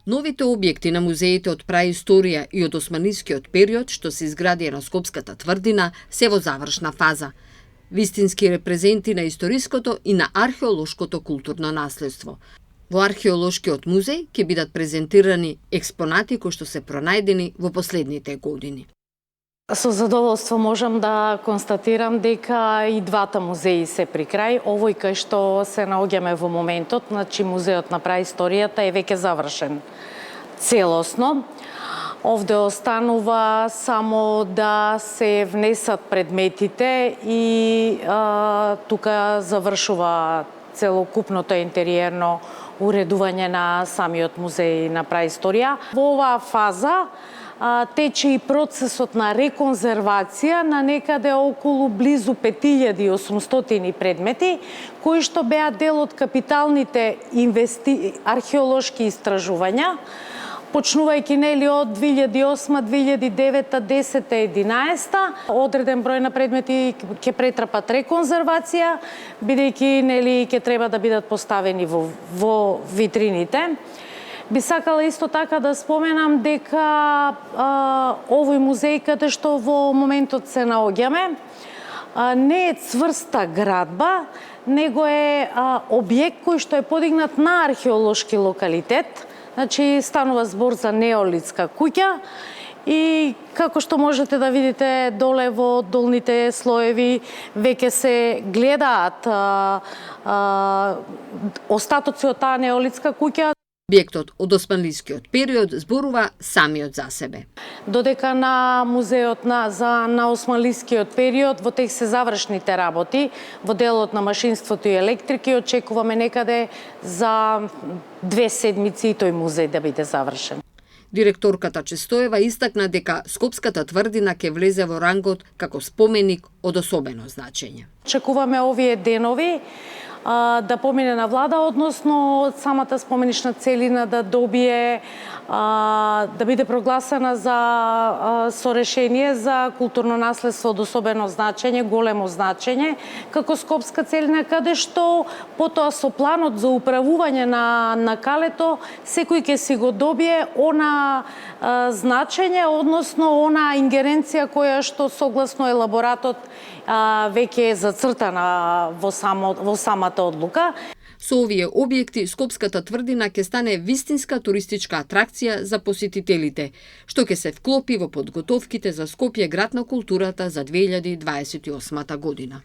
Новите објекти на музеите од праисторија и од османлискиот период што се изградија на Скопската тврдина се во завршна фаза. Вистински репрезенти на историското и на археолошкото културно наследство. Во археолошкиот музеј ќе бидат презентирани експонати кои што се пронајдени во последните години. Со задоволство можам да констатирам дека и двата музеи се при крај. Овој кај што се наоѓаме во моментот, значи музеот на праисторијата е веќе завршен целосно. Овде останува само да се внесат предметите и тука завршува целокупното интериерно уредување на самиот музеј на праисторија. Во оваа фаза тече и процесот на реконзервација на некаде околу близу 5800 предмети, кои што беа дел од капиталните археолошки истражувања, почнувајќи од 2008, 2009, 10, 11, одреден број на предмети ќе претрпат реконзервација, бидејќи ќе треба да бидат поставени во витрините. Би сакала исто така да споменам дека овој музеј каде што во моментот се наоѓаме не е цврста градба, него е објект кој што е подигнат на археолошки локалитет. Значи станува збор за неолитска куќа и како што можете да видите доле во долните слоеви веќе се гледаат остатоци од таа неолитска куќа. Објектот од османлискиот период зборува самиот за себе. Додека на музеот на османлискиот период во тек се завршните работи, во делот на машинството и електрики, очекуваме некаде за 2 седмици и тој музеј да биде завршен. Директорката Честоева истакна дека Скопската тврдина ќе влезе во рангот како споменик од особено значење. Очекуваме овие денови да помине на влада, односно самата споменична целина да добие, да биде прогласена со решение за културно наследство од особено значење, големо значење, како Скопска целина, каде што потоа со планот за управување на калето, секој ќе си го добие она значење, односно она ингеренција која што согласно елаборатот веќе е зацртана во самата одлука. Со овие објекти, Скопската тврдина ќе стане вистинска туристичка атракција за посетителите, што ќе се вклопи во подготовките за Скопје град на културата за 2028 година.